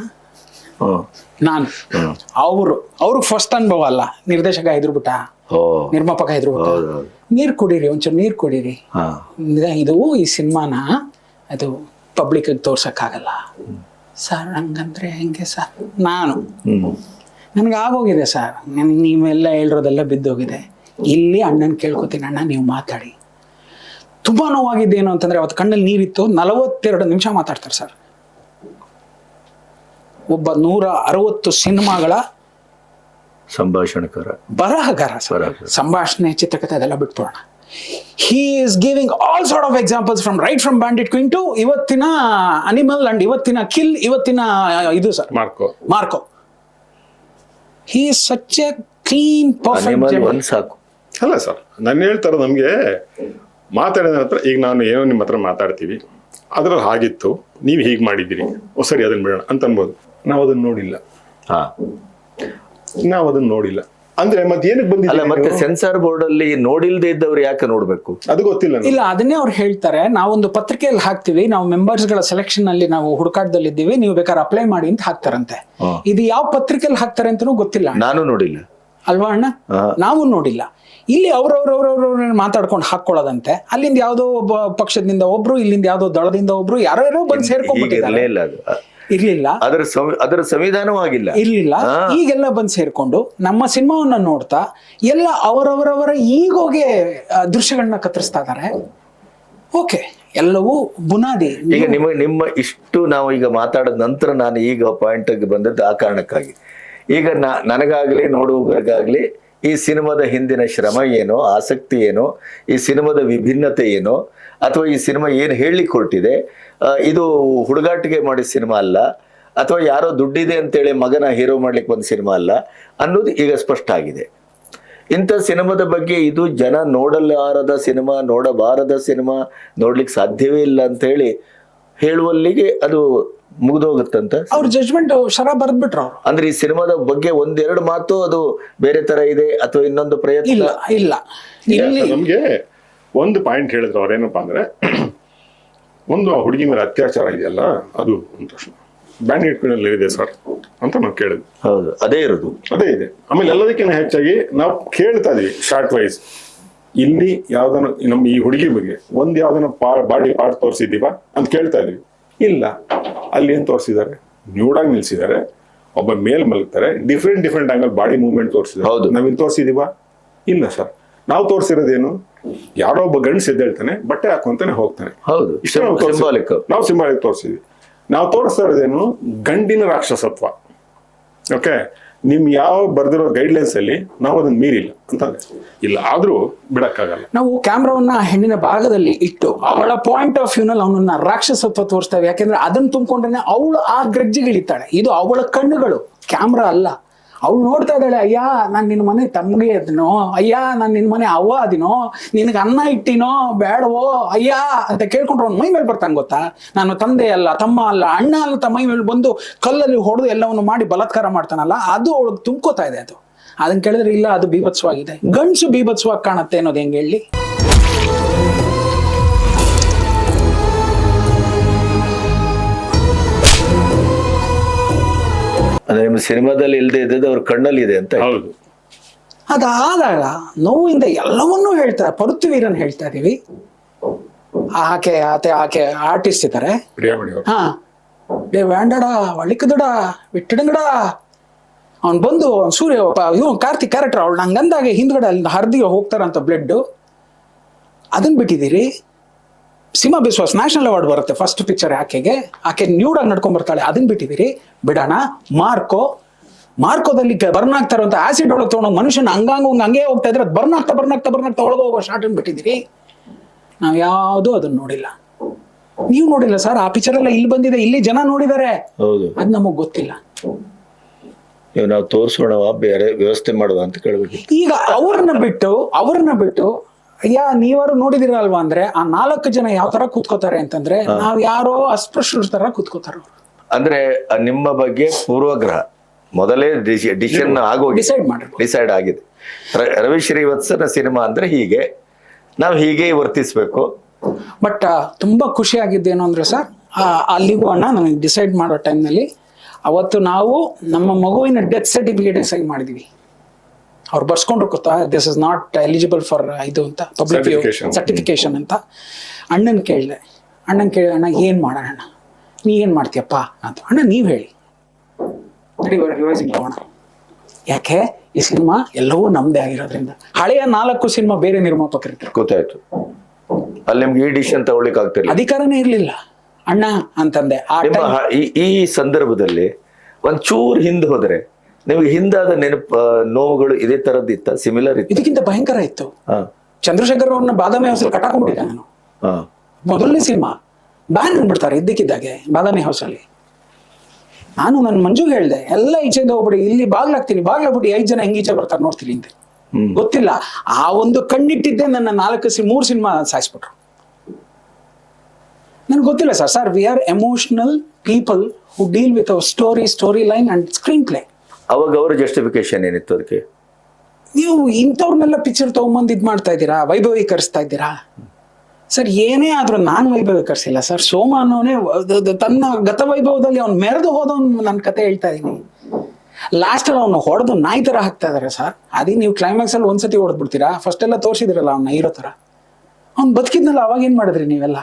Speaker 3: ನಾನು ಅವ್ರಿಗೆ ಫಸ್ಟ್ ಅನುಭವ ಅಲ್ಲ. ನಿರ್ದೇಶಕ ಹೆದ್ರುಬಿಟ್ಟ, ನಿರ್ಮಾಪಕ ಹೆದ್ರುಬಿಟ್ಟ, ನೀರ್ ಕುಡೀರಿ, ಒಂಚೂರು ನೀರ್ ಕುಡೀರಿ, ಇದು ಈ ಸಿನಿಮಾನ ಅದು ಪಬ್ಲಿಕ್ ತೋರ್ಸಕ್ಕಾಗಲ್ಲ ಸರ್. ಹಂಗಂದ್ರೆ ಹೆಂಗೆ ಸರ್? ನನಗೆ ಆಗೋಗಿದೆ ಸರ್, ನೀವೆಲ್ಲ ಹೇಳಿರೋದೆಲ್ಲ ಬಿದ್ದೋಗಿದೆ. ಇಲ್ಲಿ ಅಣ್ಣನ ಕೇಳ್ಕೊತೀನಿ, ಅಣ್ಣ ನೀವು ಮಾತಾಡಿ. ತುಂಬಾ ನೋವಾಗಿದ್ದೇನು ಅಂತಂದ್ರೆ, ಅವತ್ತು ಕಣ್ಣಲ್ಲಿ ನೀರಿತ್ತು. 42 ನಿಮಿಷ ಮಾತಾಡ್ತಾರೆ ಸರ್. ಒಬ್ಬ 160 ಸಿನಿಮಾಗಳ
Speaker 2: ಸಂಭಾಷಣೆಕಾರ,
Speaker 3: ಬರಹಗಾರ ಸರ್. ಸಂಭಾಷಣೆ, ಚಿತ್ರಕಥೆ ಅದೆಲ್ಲ ಬಿಟ್ಬಿಡೋಣ. He is giving all sort of examples from Bandit Queen to ಇವತ್ತಿನ ಅನಿಮಲ್ ಅಂಡ್ ಇವತ್ತಿನ ಕಿಲ್, ಇವತ್ತಿನ ಇದು sir Marco. He is such a clean, perfect
Speaker 2: ಸಾಕು.
Speaker 1: ಅಲ್ಲ ಸರ್, ನಾನು ಹೇಳ್ತಾರ ನಮ್ಗೆ ಮಾತಾಡಿದ ಹತ್ರ, ಈಗ ನಾನು ಏನೋ ನಿಮ್ಮ ಹತ್ರ ಮಾತಾಡ್ತೀವಿ, ಅದ್ರಲ್ಲಿ ಹಾಗಿತ್ತು, ನೀವು ಹೀಗೆ ಮಾಡಿದ್ದೀರಿ, ಓ ಸರಿ ಅದನ್ನ ಬಿಡೋಣ ಅಂತ ಅನ್ಬೋದು. ನಾವು ಅದನ್ನ ನೋಡಿಲ್ಲ.
Speaker 2: ಹಾ
Speaker 1: ನಾವು ಅದನ್ನ ನೋಡಿಲ್ಲ ಅಂದ್ರೆ ಮತ್ತೆ ಏನಕ್ಕೆ
Speaker 2: ಅಲ್ಲ, ಮತ್ತೆ
Speaker 1: ಬಂದಿಲ್ಲ?
Speaker 2: ಸೆನ್ಸಾರ್ ಬೋರ್ಡ್ ಅಲ್ಲಿ ನೋಡಿಲ್ದೇ ಇದ್ದವ್ರು ಯಾಕೆ ನೋಡ್ಬೇಕು?
Speaker 1: ಅದು ಗೊತ್ತಿಲ್ಲ ನನಗೆ.
Speaker 3: ಇಲ್ಲ, ಅದನ್ನೇ ಅವ್ರು ಹೇಳ್ತಾರೆ. ನಾವೊಂದು ಪತ್ರಿಕೆಯಲ್ಲಿ ಹಾಕ್ತಿವಿ, ನಾವು ಮೆಂಬರ್ಸ್ ಗಳ ಸೆಲೆಕ್ಷನ್ ಅಲ್ಲಿ ನಾವು ಹುಡುಕಾಟದಲ್ಲಿ ಇದ್ದೀವಿ, ನೀವು ಬೇಕಾದ್ರೆ ಅಪ್ಲೈ ಮಾಡಿ ಅಂತ ಹಾಕ್ತಾರಂತೆ. ಇದು ಯಾವ ಪತ್ರಿಕೆಯಲ್ಲಿ ಹಾಕ್ತಾರೆ ಅಂತಾನೂ ಗೊತ್ತಿಲ್ಲ
Speaker 2: ನಾನು ನೋಡಿಲ್ಲ
Speaker 3: ಅಲ್ವಾ ಅಣ್ಣ? ನಾವು ನೋಡಿಲ್ಲ. ಇಲ್ಲಿ ಅವ್ರವ್ರವ್ರವ್ರವ್ರ ಮಾತಾಡ್ಕೊಂಡು ಹಾಕೊಳ್ಳೋದಂತೆ. ಅಲ್ಲಿಂದ ಯಾವ್ದೋ ಒಬ್ಬ ಪಕ್ಷದಿಂದ ಒಬ್ರು, ಇಲ್ಲಿಂದ ಯಾವ್ದೋ ದಳದಿಂದ ಒಬ್ರು, ಯಾರೋ ಬಂದು ಸೇರ್ಕೊಂಡ್ಬಿಟ್ಟಿದ್ದಾರೆ.
Speaker 2: ಇಲ್ಲ ಅದು
Speaker 3: ಇರ್ಲಿಲ್ಲ,
Speaker 2: ಅದರ ಸಂವಿಧಾನವೂ ಆಗಿಲ್ಲ.
Speaker 3: ಇರ್ಲಿಲ್ಲ. ಈಗೆಲ್ಲ ಬಂದು ಸೇರ್ಕೊಂಡು ನಮ್ಮ ಸಿನಿಮಾವನ್ನ ನೋಡ್ತಾ ಎಲ್ಲ ಅವರವರವರ ಈಗೋಗೆ ದೃಶ್ಯಗಳನ್ನ ಕತ್ತರಿಸ್ತಾ ಇದಾರೆ. ಓಕೆ, ಎಲ್ಲವೂ ಬುನಾದಿ.
Speaker 2: ಈಗ ನಿಮ್ಮ ಇಷ್ಟು ನಾವು ಈಗ ಮಾತಾಡಿದ ನಂತರ ನಾನು ಈಗ ಪಾಯಿಂಟ್ ಬಂದದ್ದು ಆ ಕಾರಣಕ್ಕಾಗಿ. ಈಗ ನನಗಾಗ್ಲಿ ನೋಡುವವರಿಗಾಗ್ಲಿ ಈ ಸಿನಿಮಾದ ಹಿಂದಿನ ಶ್ರಮ ಏನೋ, ಆಸಕ್ತಿ ಏನೋ, ಈ ಸಿನಿಮಾದ ವಿಭಿನ್ನತೆ ಏನೋ, ಅಥವಾ ಈ ಸಿನಿಮಾ ಏನು ಹೇಳಲಿಕ್ಕೆ ಹೊರಟಿದೆ, ಇದು ಹುಡುಗಾಟಿಗೆ ಮಾಡಿದ ಸಿನಿಮಾ ಅಲ್ಲ, ಅಥವಾ ಯಾರೋ ದುಡ್ಡಿದೆ ಅಂತೇಳಿ ಮಗನ ಹೀರೋ ಮಾಡ್ಲಿಕ್ಕೆ ಬಂದ ಸಿನಿಮಾ ಅಲ್ಲ ಅನ್ನೋದು ಈಗ ಸ್ಪಷ್ಟ ಆಗಿದೆ. ಇಂಥ ಸಿನಿಮಾದ ಬಗ್ಗೆ ಇದು ಜನ ನೋಡಲಾರದ ಸಿನಿಮಾ, ನೋಡಬಾರದ ಸಿನಿಮಾ, ನೋಡ್ಲಿಕ್ಕೆ ಸಾಧ್ಯವೇ ಇಲ್ಲ ಅಂತ ಹೇಳಿ ಹೇಳುವಲ್ಲಿಗೆ ಅದು ಮುಗಿದೋಗುತ್ತಂತ
Speaker 3: ಅವ್ರ ಜಜ್ಮೆಂಟ್ ಶರ ಬರ್ದ್ಬಿಟ್ರು ಅವ್ರು.
Speaker 2: ಅಂದ್ರೆ ಈ ಸಿನಿಮಾದ ಬಗ್ಗೆ ಒಂದೆರಡು ಮಾತು ಅದು ಬೇರೆ ತರ ಇದೆ ಅಥವಾ ಇನ್ನೊಂದು ಪ್ರಯತ್ನ
Speaker 3: ಇಲ್ಲ ಇಲ್ಲ ಇಲ್ಲಿ
Speaker 1: ನಮ್ಗೆ ಒಂದು ಪಾಯಿಂಟ್ ಹೇಳಿದ್ರು ಅವ್ರೇನಪ್ಪಾ ಅಂದ್ರೆ, ಒಂದು ಆ ಹುಡುಗಿ ಮೇಲೆ ಅತ್ಯಾಚಾರ ಇದೆಯಲ್ಲ ಅದು ಅಂತ ಬ್ಯಾಂಡ್ ಇದೆ ಸರ್ ಅಂತ ನಾವು ಕೇಳಿದ್ವಿ.
Speaker 2: ಹೌದು, ಅದೇ ಇರೋದು,
Speaker 1: ಅದೇ ಇದೆ. ಆಮೇಲೆ ಎಲ್ಲದಕ್ಕಿಂತ ಹೆಚ್ಚಾಗಿ ನಾವು ಕೇಳ್ತಾ ಇದೀವಿ ಶಾರ್ಟ್ ವೈಸ್, ಇಲ್ಲಿ ಯಾವ್ದನ ನಮ್ಮ ಈ ಹುಡುಗಿ ಬಗ್ಗೆ ಒಂದ್ ಯಾವ್ದನ ಬಾಡಿ ಪಾರ್ಟ್ ತೋರಿಸಿದೀವ ಅಂತ ಕೇಳ್ತಾ ಇದೀವಿ. ಇಲ್ಲ, ಅಲ್ಲಿ ಏನ್ ತೋರಿಸಿದ್ದಾರೆ, ನ್ಯೂಡಾಗಿ ನಿಲ್ಸಿದ್ದಾರೆ, ಒಬ್ಬ ಮೇಲ್ ಮಲಗ್ತಾರೆ, ಡಿಫ್ರೆಂಟ್ ಆಂಗಲ್ ಬಾಡಿ ಮೂವ್ಮೆಂಟ್ ತೋರಿಸಿದ್ದಾರೆ.
Speaker 2: ಹೌದು.
Speaker 1: ನಾವಿಲ್ಲಿ ತೋರಿಸಿದೀವ? ಇಲ್ಲ ಸರ್. ನಾವು ತೋರಿಸಿರೋದೇನು, ಯಾರೋ ಒಬ್ಬ ಗಂಡ್ಸ್ ಎದ್ದೇಳ್ತಾನೆ, ಬಟ್ಟೆ ಹಾಕೊಂತಾನೆ ಹೋಗ್ತಾನೆ.
Speaker 2: ಹೌದು, ಸಿಂಬಾಲಿಕ್.
Speaker 1: ನಾವು ಸಿಂಬಾಲಿಕ್ ತೋರಿಸಿದ್ವಿ. ನಾವು ತೋರಿಸ್ತಾ ಇರೋದೇನು, ಗಂಡಿನ ರಾಕ್ಷಸತ್ವ. ಓಕೆ, ನಿಮ್ ಯಾವ ಬರ್ದಿರೋ ಗೈಡ್ಲೈನ್ಸ್ ಅಲ್ಲಿ ನಾವು ಅದನ್ನ ಮೀರಿಲ್ಲ ಅಂತಂದ್ರೆ ಇಲ್ಲ, ಆದ್ರೂ ಬಿಡಕ್ಕಾಗಲ್ಲ.
Speaker 3: ನಾವು ಕ್ಯಾಮ್ರಾವನ್ನ ಹೆಣ್ಣಿನ ಭಾಗದಲ್ಲಿ ಇಟ್ಟು ಅವಳ ಪಾಯಿಂಟ್ ಆಫ್ ವ್ಯೂ ನಲ್ಲಿ ಅವನನ್ನ ರಾಕ್ಷಸತ್ವ ತೋರಿಸ್ತೇವೆ. ಯಾಕೆಂದ್ರೆ ಅದನ್ನ ತುಂಬಿಕೊಂಡ್ರೆ ಅವಳು ಆ ಗ್ರಜ್ಜಿಗಿಳಿತಾಳೆ. ಇದು ಅವಳ ಕಣ್ಣುಗಳು, ಕ್ಯಾಮ್ರಾ ಅಲ್ಲ. ಅವಳು ನೋಡ್ತಾ ಇದ್ದಾಳೆ, ಅಯ್ಯ ನಾನು ನಿನ್ನ ಮನೆ ತಮ್ಮಗೆ ಅದಿನೋ, ಅಯ್ಯ ನಾನು ನಿನ್ನ ಮನೆ ಅವ್ವ ಅದಿನೋ, ನಿನಗೆ ಅನ್ನ ಇಟ್ಟಿನೋ ಬೇಡವೋ ಅಯ್ಯ ಅಂತ ಕೇಳ್ಕೊಂಡ್ರೆ ಅವ್ನು ಮೈ ಮೇಲೆ ಬರ್ತಾನೆ. ಗೊತ್ತಾ, ನಾನು ತಂದೆ ಅಲ್ಲ, ತಮ್ಮ ಅಲ್ಲ, ಅಣ್ಣ ಅಲ್ಲ, ತಮ್ಮ ಮೈ ಮೇಲೆ ಬಂದು ಕಲ್ಲಲ್ಲಿ ಹೊಡೆದು ಎಲ್ಲವನ್ನು ಮಾಡಿ ಬಲಾತ್ಕಾರ ಮಾಡ್ತಾನಲ್ಲ, ಅದು ಅವಳಿಗೆ ತುಂಬ್ಕೋತಾ ಇದೆ. ಅದು ಅದನ್ನ ಕೇಳಿದ್ರೆ ಇಲ್ಲ, ಅದು ಬೀಭತ್ಸವಾಗಿದೆ. ಗಂಡ್ಸು ಬೀಭತ್ಸವಾಗಿ ಕಾಣುತ್ತೆ ಅನ್ನೋದು ಹೆಂಗೆ ಹೇಳಿ?
Speaker 2: ಅಂದ್ರೆ ನಿಮ್ಮ ಸಿನಿಮಾದಲ್ಲಿ ಇಲ್ಲದೆ ಇದ್ದದ್ದು ಅವ್ರ ಕಣ್ಣಲ್ಲಿ ಇದೆ ಅಂತ.
Speaker 1: ಹೌದು,
Speaker 3: ಅದಾದಾಗ ನೋವಿಂದ ಎಲ್ಲವನ್ನೂ ಹೇಳ್ತಾರೆ. ಪರುತ್ತುವೀರನ್ ಹೇಳ್ತಾ ಇದೀವಿ, ಆಕೆ ಆರ್ಟಿಸ್ಟ್ ಇದ್ದಾರೆ. ಹಾ, ಡೇ ವ್ಯಾಂಡಡ ಒಳಿಕದಡ ವಿಟ್ಟಡಂಗಡ ಅವ್ನು ಬಂದು ಸೂರ್ಯ ಇವನು ಕಾರ್ತಿಕ್ ಕ್ಯಾರೆಕ್ಟರ್ ಅವಳು ನಂಗಂದಾಗೆ ಹಿಂದ್ಗಡೆ ಅಲ್ಲಿ ಹರಿದಿಗೆ ಹೋಗ್ತಾರಂತ ಬ್ಲಡ್. ಅದನ್ನ ಬಿಟ್ಟಿದ್ದೀರಿ. ಸಿನಿಮಾ ಬಿಸ್ವಾಸ್ ನ್ಯಾಷನಲ್ ಅವಾರ್ಡ್ ಬರುತ್ತೆ ಫಸ್ಟ್ ಪಿಕ್ಚರ್ ಆಕೆ ನ್ಯೂಡಾಗಿ ನಡ್ಕೊಂಡ್ ಬರ್ತಾಳೆ. ಅದನ್ನ ಬಿಟ್ಟಿದ್ದೀರಿ. ಬಿಡೋಣ. ಮಾರ್ಕೋದಲ್ಲಿ ಬರ್ನ್ ಆಗ್ತಾ ಇರುವಂತ ಆಸಿಡ್ ಒಳಗೆ ತಗೊಂಡು ಮನುಷ್ಯನ ಹಂಗೆ ಹೋಗ್ತಾ ಇದ್ರೆ ಅದು ಬರ್ನ್ ಆಗ್ತಾ ಒಳಗೆ ಹೋಗೋ ಶಾರ್ಟ್ ಅನ್ನು ಬಿಟ್ಟಿದ್ದೀರಿ. ನಾವ್ ಯಾವ್ದು ಅದನ್ನ ನೋಡಿಲ್ಲ. ನೀವು ನೋಡಿಲ್ಲ ಸರ್. ಆ ಪಿಕ್ಚರ್ ಎಲ್ಲ ಇಲ್ಲಿ ಬಂದಿದೆ, ಇಲ್ಲಿ ಜನ ನೋಡಿದ್ದಾರೆ.
Speaker 2: ಹೌದು,
Speaker 3: ಅದ್ ನಮಗ್ ಗೊತ್ತಿಲ್ಲ.
Speaker 2: ನಾವು ತೋರ್ಸೋಣ, ಬೇರೆ ವ್ಯವಸ್ಥೆ ಮಾಡುವ ಅಂತ ಕೇಳ್ಬೇಕು.
Speaker 3: ಈಗ ಅವ್ರನ್ನ ಬಿಟ್ಟು ಅಯ್ಯ ನೀವಾರು ನೋಡಿದಿರಲ್ವಾ ಅಂದ್ರೆ ಆ 4 ಜನ ಯಾವ ತರ ಕೂತ್ಕೋತಾರೆ ಅಂತಂದ್ರೆ ನಾವ್ ಯಾರೋ ಅಸ್ಪೃಶ್ಯರ ತರ ಕೂತ್ಕೋತಾರ.
Speaker 2: ಅಂದ್ರೆ ನಿಮ್ಮ ಬಗ್ಗೆ ಪೂರ್ವಗ್ರಹ ಮೊದಲೇ ಡಿಸಿಷನ್ ಡಿಸೈಡ್ ಆಗಿದೆ. ರವಿ ಶ್ರೀವತ್ಸನ ಸಿನಿಮಾ ಅಂದ್ರೆ ಹೀಗೆ, ನಾವು ಹೀಗೆ ವರ್ತಿಸ್ಬೇಕು.
Speaker 3: ಬಟ್ ತುಂಬಾ ಖುಷಿ ಆಗಿದ್ದೇನು ಅಂದ್ರೆ ಸರ್, ಅಲ್ಲಿಗೂ ಅಣ್ಣ ನನಗೆ ಡಿಸೈಡ್ ಮಾಡೋ ಟೈಮ್ನಲ್ಲಿ ಅವತ್ತು ನಾವು ನಮ್ಮ ಮಗುವಿನ ಡೆತ್ ಸರ್ಟಿಫಿಕೇಟ್ ಸೈನ್ ಮಾಡಿದ್ವಿ. ಅವ್ರು ಬರ್ಸ್ಕೊಂಡ್ರು ಗೊತ್ತಾ, this is not eligible for ಇದು ಅಂತ, ಪಬ್ಲಿಕ್ ಸರ್ಟಿಫಿಕೇಶನ್ ಅಂತ. ಅಣ್ಣನ್ ಕೇಳಿದೆ, ಅಣ್ಣ ಏನ್ ಮಾಡೋಣ, ನೀ ಏನ್ ಮಾಡ್ತೀಯಪ್ಪ ಅಂತ. ಅಣ್ಣ ನೀವ್ ಹೇಳಿ, ರಿವೈಸಿಂಗ್ ತಗೋಣ. ಯಾಕೆ ಈ ಸಿನಿಮಾ ಎಲ್ಲವೂ ನಮ್ದೇ ಆಗಿರೋದ್ರಿಂದ. ಹಳೆಯ 4 ಸಿನಿಮಾ ಬೇರೆ ನಿರ್ಮಾಪಕರಿದ್ರು.
Speaker 2: ಗೊತ್ತಾಯ್ತು. ಅಲ್ಲಿ ನಿಮ್ಗೆ ಈ ಡಿಸಿಷನ್ ತಗೊಳ್ಳಿಕ್ ಆಗ್ತಿಲ್ಲ,
Speaker 3: ಅಧಿಕಾರನೇ ಇರ್ಲಿಲ್ಲ ಅಣ್ಣ ಅಂತಂದೆ.
Speaker 2: ಈ ಸಂದರ್ಭದಲ್ಲಿ ಒಂಚೂರು ಹಿಂದೆ ಹೋದ್ರೆ ನಿಮ್ಗೆ ಹಿಂದಾದ ನೋವುಗಳು ಇದೇ ತರದ್ದಿತ್ತ, ಸಿಮಿಲರ್ ಇತ್ತು?
Speaker 3: ಇದಕ್ಕಿಂತ ಭಯಂಕರ ಇತ್ತು. ಚಂದ್ರಶೇಖರ್ ಅವ್ರನ್ನ ಬಾದಾಮಿ ಹೌಸಲ್ಲಿ ಕಟ್ಟಾಕೊಂಡ್ಬಿಟ್ಟಿದ್ದೆ ನಾನು. ಮೊದಲನೇ ಸಿನಿಮಾ ಬ್ಯಾನ್ ಅಂದ್ಬಿಡ್ತಾರೆ ಇದ್ದಕ್ಕಿದ್ದಾಗೆ ಬಾದಾಮಿ ಹೌಸಲ್ಲಿ. ನಾನು ನನ್ನ ಮಂಜುಗೆ ಹೇಳ್ದೆ, ಎಲ್ಲ ಈಚೆಯಿಂದ ಹೋಗ್ಬಿಡಿ, ಇಲ್ಲಿ ಬಾಗ್ಲಾಗ್ತೀನಿ, ಬಾಗ್ಲಾಗ್ಬಿಟ್ಟು 5 ಜನ ಹೆಂಗ್ ಈಚೆ ಬರ್ತಾರೆ ನೋಡ್ತೀನಿ ಅಂತ. ಗೊತ್ತಿಲ್ಲ, ಆ ಒಂದು ಕಣ್ಣಿಟ್ಟಿದ್ದೆ ನನ್ನ 3 ಸಿನಿಮಾ ಸಾಯಿಸ್ಬಿಟ್ರು. ನನ್ಗೆ ಗೊತ್ತಿಲ್ಲ sir we are emotional people who deal with our story line and screen play.
Speaker 2: ಅವಾಗ ಅವ್ರ ಜಸ್ಟಿಫಿಕೇಶನ್ ಏನಿತ್ತು ಅದಕ್ಕೆ?
Speaker 3: ನೀವು ಇಂಥವ್ರನ್ನೆಲ್ಲ ಪಿಕ್ಚರ್ ತಗೊಂಬಂದು ಇದು ಮಾಡ್ತಾ ಇದ್ದೀರಾ, ವೈಭವೀಕರಿಸ್ತಾ ಇದ್ದೀರಾ ಸರ್. ಏನೇ ಆದ್ರೂ ನಾನು ವೈಭವೀಕರಿಸಿಲ್ಲ ಸರ್. ಸೋಮ ಅನ್ನೋನೇ ತನ್ನ ಗತವೈಭವದಲ್ಲಿ ಅವ್ನು ಮೆರೆದು ಹೋದವನು ನನ್ನ ಕತೆ ಹೇಳ್ತಾ ಇದ್ದೀನಿ. ಲಾಸ್ಟ್ ಅಲ್ಲಿ ಅವ್ನು ಹೊಡೆದು ನಾಯಿ ತರ ಹಾಕ್ತಾ ಇದಾರೆ ಸರ್. ಅದೇ ನೀವು ಕ್ಲೈಮ್ಯಾಕ್ಸ್ ಅಲ್ಲಿ ಒಂದ್ಸತಿ ಹೊಡೆದ್ಬಿಡ್ತೀರಾ, ಫಸ್ಟ್ ಎಲ್ಲ ತೋರಿಸಿದ್ರಲ್ಲ ಅವ್ನ ಹೀರೋ ತರ. ಅವ್ನು ಬದುಕಿದ್ನಲ್ಲ, ಅವಾಗ ಏನ್ ಮಾಡಿದ್ರಿ ನೀವೆಲ್ಲ?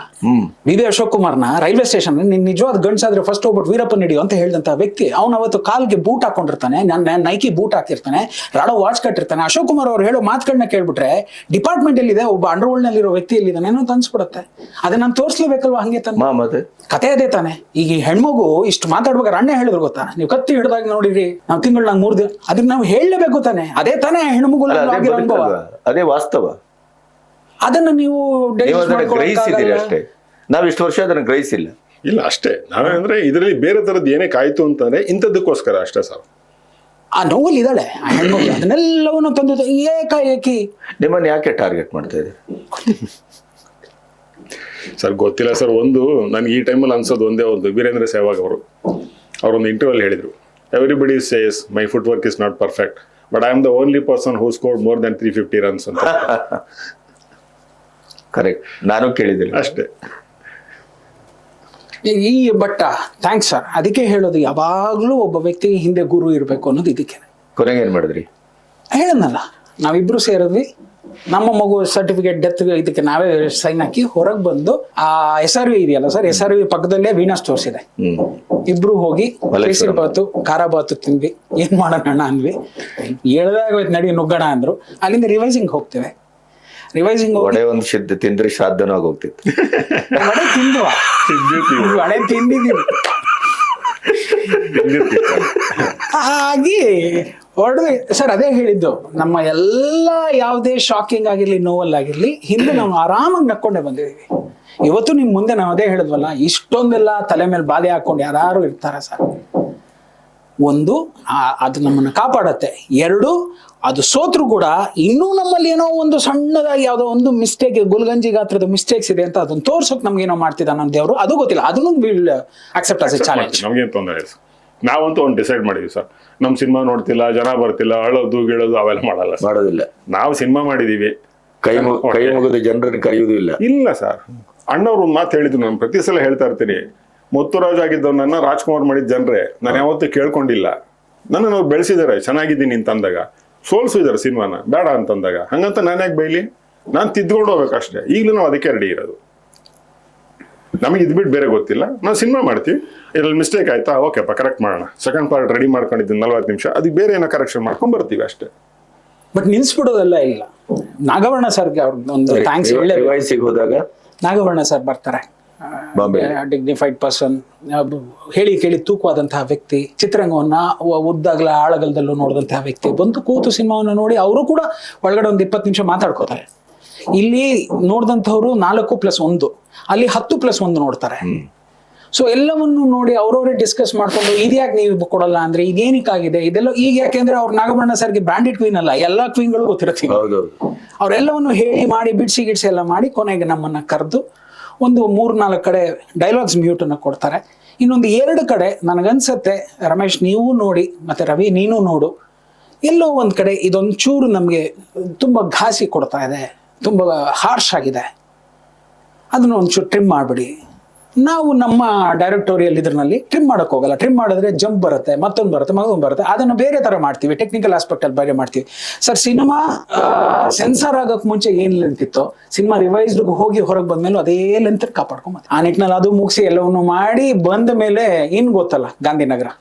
Speaker 3: ವಿ ಅಶೋಕ್ ಕುಮಾರ್ನ ರೈಲ್ವೆ ಸ್ಟೇಷನ್ ನಿನ್ ನಿಜವಾದ ಗಂಡ್ಸಾದ್ರೆ ಫಸ್ಟ್ ಹೋಗ್ಬಿಟ್ಟು ವೀರಪ್ಪನ್ ಹಿಡಿಯೋ ಅಂತ ಹೇಳಿದಂತ ವ್ಯಕ್ತಿ ಅವ್ನು ಅವತ್ತು ಕಾಲ್ಗೆ ಬೂಟ್ ಹಾಕೊಂಡಿರ್ತಾನೆ, ನೈಕಿ ಬೂಟ್ ಹಾಕಿರ್ತಾನೆ, ರಾಡೋ ವಾಚ್ ಕಟ್ಟಿರ್ತಾನೆ. ಅಶೋಕ್ ಕುಮಾರ್ ಅವ್ರು ಹೇಳೋ ಮಾತುಗಳನ್ನ ಕೇಳ್ಬಿಟ್ರೆ ಡಿಪಾರ್ಟ್ಮೆಂಟ್ ಎಲ್ಲಿದೆ, ಒಬ್ಬ ಅಂಡರ್ವರ್ಲ್ಡ್ ನಲ್ಲಿರೋ ವ್ಯಕ್ತಿ ಎಲ್ಲಿದ್ದಾನೆ ಏನೋ ಅಂತ ಅನ್ಸ್ಬಿಡುತ್ತೆ. ಅದನ್ನ ನಾನು ತೋರಿಸ್ಲೇಬೇಕಲ್ವಾ? ಹಂಗೆ ತಾನೆ ಕತೆ ಅದೇ ತಾನೆ. ಈಗ ಈ ಹೆಣ್ಮಗು ಇಷ್ಟು ಮಾತಾಡ್ಬೇಕಾದ್ರೆ ಅಣ್ಣ ಹೇಳಿದ್ರು ಗೊತ್ತಾ, ನೀವು ಕತ್ತಿ ಹಿಡಿದಾಗ ನೋಡಿರಿ ನಾವು ತಿಂಗಳಾಗ 3 ದಿನ, ಅದನ್ನ ನಾವು ಹೇಳಲೇಬೇಕು ತಾನೆ. ಅದೇ ತಾನೇ ಹೆಣ್ಮಗು ಅನುಭವ,
Speaker 2: ಅದೇ ವಾಸ್ತವ.
Speaker 3: ಅದನ್ನ ನೀವು
Speaker 2: ಗ್ರಹಿಸಿದ್ದೀರಿ ಅಷ್ಟೇ, ನಾವ್ ಇಷ್ಟು ವರ್ಷ ಅದನ್ನ ಗ್ರಹಿಸಿಲ್ಲ.
Speaker 1: ಇಲ್ಲ ಅಷ್ಟೇ, ನಾವೇನಂದ್ರೆ ಇದರಲ್ಲಿ ಬೇರೆ ತರದ್ ಏನೇ ಕಾಯ್ತು ಅಂತಂದ್ರೆ ಇಂಥದ್ದಕ್ಕೋಸ್ಕರ ಅಷ್ಟೇ ಸರ್.
Speaker 3: ಆ ನೋವಲ್ಲಿ ಇದ್ದಾಳೆ ಆ ಹೆಣ್ಮಗು, ಅದನ್ನೆಲ್ಲವನ್ನು ತಂದು ಏಕಾಏಕಿ
Speaker 2: ನಿಮ್ಮನ್ನ ಯಾಕೆ ಟಾರ್ಗೆಟ್ ಮಾಡ್ತಾ ಇದ್ದೀರಿ
Speaker 1: ಸರ್? ಗೊತ್ತಿಲ್ಲ ಸರ್. ಒಂದು ನನ್ಗೆ ಈ ಟೈಮಲ್ಲಿ ಅನ್ಸೋದು ಒಂದೇ ಒಂದು, ವೀರೇಂದ್ರ ಸೆಹ್ವಾಗ್ ಅವರೊಂದು ಇಂಟರ್ವ್ಯೂ ಹೇಳಿದ್ರು, everybody says my foot work is not perfect but I am the only person who scored more than 350 runs ಅಂತ.
Speaker 2: ಕರೆಕ್ಟ್, ನಾನು ಕೇಳಿದ್ದೀನಿ
Speaker 1: ಅಷ್ಟೇ.
Speaker 3: ಈ ಬಟ್ ಥ್ಯಾಂಕ್ಸ್ ಸರ್. ಅದಕ್ಕೆ ಹೇಳೋದು ಯಾವಾಗ್ಲೂ ಒಬ್ಬ ವ್ಯಕ್ತಿಗೆ ಹಿಂದೆ ಗುರು ಇರಬೇಕು ಅನ್ನೋದು ಇದಕ್ಕೆ.
Speaker 2: ಕೊನೆಗೆ ಏನ್ ಮಾಡಿದ್ರಿ?
Speaker 3: ಹೇಳದ್ನಲ್ಲ, ನಾವಿಬ್ರು ಸೇರಿದ್ವಿ, ನಮ್ಮ ಮಗು ಸರ್ಟಿಫಿಕೇಟ್ ಡೆತ್ ಇದಕ್ಕೆ ನಾವೇ ಸೈನ್ ಹಾಕಿ ಹೊರಗೆ ಬಂದು ಆ SRV ಇದೆಯಲ್ಲ ಸರ್, SRV ಪಕ್ಕದಲ್ಲೇ ವೀಣಾ ಸ್ಟೋರ್ಸ್ ಇದೆ, ಇಬ್ರು ಹೋಗಿ ಕೇಸರಿ ಬಾತು ಖಾರ ಬಾತು ತಿಂದ್ವಿ. ಏನ್ ಮಾಡೋಣ ಅಂದ್ವಿ, ಹೇಳ್ದಾಗ ನಡಿ ನುಗ್ಗಣ ಅಂದ್ರು. ಅಲ್ಲಿಂದ ರಿವೈಸಿಂಗ್ ಹೋಗ್ತೇವೆ. ರಿವೈಸಿಂಗ್
Speaker 2: ಒಡೆ ಒಂದು ಸಿದ್ಧ ತಿಂದ್ರೆ ಶ್ರಾದ್ದನೂ ಆಗೋಗ್ತಿತ್ತು.
Speaker 3: ವಡೆ ತಿಂದ್ವ? ವಡೆ ತಿಂದಿದ್ದೀವಿ. ಹಾಗೆ ಹೊಡೆದ್ವಿ ಸರ್. ಅದೇ ಹೇಳಿದ್ದು, ನಮ್ಮ ಎಲ್ಲ ಯಾವುದೇ ಶಾಕಿಂಗ್ ಆಗಿರ್ಲಿ, ನೋವಲ್ಲಾಗಿರ್ಲಿ, ಹಿಂದೆ ನಾವು ಆರಾಮಾಗಿ ನಕ್ಕೊಂಡೇ ಬಂದಿದ್ದೀವಿ. ಇವತ್ತು ನಿಮ್ ಮುಂದೆ ನಾವು ಅದೇ ಹೇಳಿದ್ವಲ್ಲ, ಇಷ್ಟೊಂದೆಲ್ಲ ತಲೆ ಮೇಲೆ ಬಾಧೆ ಹಾಕೊಂಡು ಯಾರು ಇರ್ತಾರ ಸರ್. ಒಂದು, ಅದು ನಮ್ಮನ್ನ ಕಾಪಾಡತ್ತೆ. 2, ಅದು ಸೋತ್ರು ಕೂಡ ಇನ್ನೂ ನಮ್ಮಲ್ಲಿ ಏನೋ ಒಂದು ಸಣ್ಣದಾಗಿ ಯಾವುದೋ ಒಂದು ಮಿಸ್ಟೇಕ್, ಗುಲ್ಗಂಜಿ ಗಾತ್ರದ ಮಿಸ್ಟೇಕ್ಸ್ ಇದೆ ಅಂತ ಅದನ್ನ ತೋರ್ಸೋಕ್ ನಮ್ಗೆ ಏನೋ ಮಾಡ್ತಿದ್ದ ನನ್ನ ದೇವರು, ಅದು ಗೊತ್ತಿಲ್ಲ. ಅದನ್ನು will accept as A challenge.
Speaker 1: ನಮ್ಗೇನು ತೊಂದರೆ ಇಲ್ಲ. ನಾವಂತೂ ಒಂದು ಡಿಸೈಡ್ ಮಾಡಿದ್ವಿ ಸರ್, ನಮ್ ಸಿನಿಮಾ ನೋಡ್ತಿಲ್ಲ, ಜನ ಬರ್ತಿಲ್ಲ, ಅಳೋದು ಗಿಳೋದು ಅವೆಲ್ಲ ಮಾಡೋದಿಲ್ಲ. ನಾವು ಸಿನಿಮಾ ಮಾಡಿದೀವಿ,
Speaker 2: ಕೈ ಮುಗಿದ ಜನರನ್ನು ಕರೆಯುವುದೂ ಇಲ್ಲ
Speaker 1: ಸರ್. ಅಣ್ಣವ್ರು ಒಂದು ಮಾತು ಹೇಳಿದ್ರು, ನಾನು ಪ್ರತಿ ಸಲ ಹೇಳ್ತಾ ಇರ್ತೀನಿ, ಮುತ್ತುರಾಜ್ ಆಗಿದ್ದವನ್ನ ರಾಜ್ಕುಮಾರ್ ಮಾಡಿದ ಜನರೇ ನಾನು ಯಾವತ್ತೂ ಕೇಳ್ಕೊಂಡಿಲ್ಲ. ನನ್ನನ್ನು ಅವ್ರು ಬೆಳೆಸಿದಾರೆ, ಚೆನ್ನಾಗಿದ್ದೀನಿ ಅಂತಂದಾಗ, ಸೋಲ್ಸಿದಾರೆ ಸಿನಿಮಾನ ಬೇಡ ಅಂತಂದಾಗ, ಹಂಗಂತ ನಾನು ಯಾಕೆ ಬೈಲಿ? ನಾನು ತಿದ್ಕೊಂಡು ಹೋಗ್ಬೇಕಷ್ಟೇ. ಈಗಲೂ ನಾವು ಅದಕ್ಕೆ ರೆಡಿ ಇರೋದು. ನಮಗೆ ಇದು ಬಿಟ್ಟು ಬೇರೆ ಗೊತ್ತಿಲ್ಲ. ನಾವು ಸಿನಿಮಾ ಮಾಡ್ತೀವಿ, ಇದ್ರಲ್ಲಿ ಮಿಸ್ಟೇಕ್ ಆಯ್ತಾ, ಓಕೆಪ್ಪ ಕರೆಕ್ಟ್ ಮಾಡೋಣ. ಸೆಕೆಂಡ್ ಪಾರ್ಟ್ ರೆಡಿ ಮಾಡ್ಕೊಂಡಿದ್ದೀನಿ 40 ನಿಮಿಷ, ಅದಕ್ಕೆ ಬೇರೆ ಏನೋ ಕರೆಕ್ಷನ್ ಮಾಡ್ಕೊಂಡ್ ಬರ್ತೀವಿ ಅಷ್ಟೇ.
Speaker 3: ಬಟ್ ನಿಲ್ಸ್ಬಿಡೋದೆಲ್ಲ ಇಲ್ಲ. ನಾಗವರ್ಣ ಸರ್ಗೆ ಒಂದು ಥ್ಯಾಂಕ್ಸ್
Speaker 2: ಹೋದಾಗ
Speaker 3: ನಾಗವರ್ಣ ಸರ್ ಬರ್ತಾರೆ, ಡಿಗ್ನಿಫೈಡ್ ಪರ್ಸನ್, ಹೇಳಿ ಕೇಳಿ ತೂಕವಾದಂತಹ ವ್ಯಕ್ತಿ, ಚಿತ್ರರಂಗವನ್ನ ಉದ್ದಾಗಲ ಆಳಗಲದಲ್ಲೂ ನೋಡಿದಂತಹ ವ್ಯಕ್ತಿ ಬಂದು ಕೂತು ಸಿನಿಮಾವನ್ನು ನೋಡಿ ಅವರು ಕೂಡ ಒಳಗಡೆ ಒಂದು 20 ನಿಮಿಷ ಮಾತಾಡ್ಕೋತಾರೆ. ಇಲ್ಲಿ ನೋಡಿದಂಥವ್ರು 4+1, ಅಲ್ಲಿ 10+1 ನೋಡ್ತಾರೆ. ಸೊ ಎಲ್ಲವನ್ನು ನೋಡಿ ಅವ್ರವರೇ ಡಿಸ್ಕಸ್ ಮಾಡ್ಕೊಂಡು, ಇದ್ಯಾಕೆ ನೀವು ಕೊಡಲ್ಲ ಅಂದ್ರೆ ಇದೇನಕ್ಕಾಗಿದೆ ಇದೆಲ್ಲ. ಈಗ ಯಾಕೆಂದ್ರೆ ಅವ್ರು ನಾಗಭರಣ ಸರ್ಗೆ ಬ್ಯಾಂಡೆಡ್ ಕ್ವೀನ್ ಅಲ್ಲ, ಎಲ್ಲಾ ಕ್ವೀನ್ಗಳು ಗೊತ್ತಿರ್ತೀವಿ. ಅವರೆಲ್ಲವನ್ನು ಹೇಳಿ ಮಾಡಿ ಬಿಡ್ಸಿ ಗಿಡ್ಸಿ ಎಲ್ಲ ಮಾಡಿ ಕೊನೆಗೆ ನಮ್ಮನ್ನ ಕರೆದು ಒಂದು 3-4 ಕಡೆ ಡೈಲಾಗ್ಸ್ ಮ್ಯೂಟನ್ನು ಕೊಡ್ತಾರೆ. ಇನ್ನೊಂದು 2 ಕಡೆ ನನಗನ್ಸತ್ತೆ, ರಮೇಶ್ ನೀವು ನೋಡಿ ಮತ್ತೆ ರವಿ ನೀನು ನೋಡು, ಎಲ್ಲೋ ಒಂದು ಕಡೆ ಇದೊಂದು ಚೂರು ನಮಗೆ ತುಂಬ ಘಾಸಿ ಕೊಡ್ತಾ ಇದೆ, ತುಂಬ ಹಾರ್ಶ್ ಆಗಿದೆ, ಅದನ್ನು ಒಂಚೂರು ಟ್ರಿಮ್ ಮಾಡಿಬಿಡಿ. ನಾವು ನಮ್ಮ ಡೈರೆಕ್ಟೋರಿಯಲ್ ಇದ್ರಲ್ಲಿ ಟ್ರಿಮ್ ಮಾಡೋಕೆ ಹೋಗಲ್ಲ. ಟ್ರಿಮ್ ಮಾಡಿದ್ರೆ ಜಂಪ್ ಬರುತ್ತೆ, ಮತ್ತೊಂದು ಬರುತ್ತೆ, ಅದನ್ನು ಬೇರೆ ತರ ಮಾಡ್ತೀವಿ, ಟೆಕ್ನಿಕಲ್ ಆಸ್ಪೆಕ್ಟ್ ಅಲ್ಲಿ ಬೇರೆ ಮಾಡ್ತೀವಿ. ಸರ್ ಸಿನಿಮಾ ಸೆನ್ಸಾರ್ ಆಗೋಕೆ ಮುಂಚೆ ಏನ್ ಲೆಂತ್ ಇತ್ತು, ಸಿನಿಮಾ ರಿವೈಸ್ಡ್ ಹೋಗಿ ಹೊರಗೆ ಬಂದ್ಮೇಲೆ ಅದೇ ಲೆಂತ್ ಕಾಪಾಡ್ಕೊಂಬ. ಆ ನಿಟ್ಟಿನಲ್ಲಿ ಅದು ಮುಗಿಸಿ ಎಲ್ಲವನ್ನು ಮಾಡಿ ಬಂದ ಮೇಲೆ ಇನ್ ಗೊತ್ತಲ್ಲ ಗಾಂಧಿನಗರ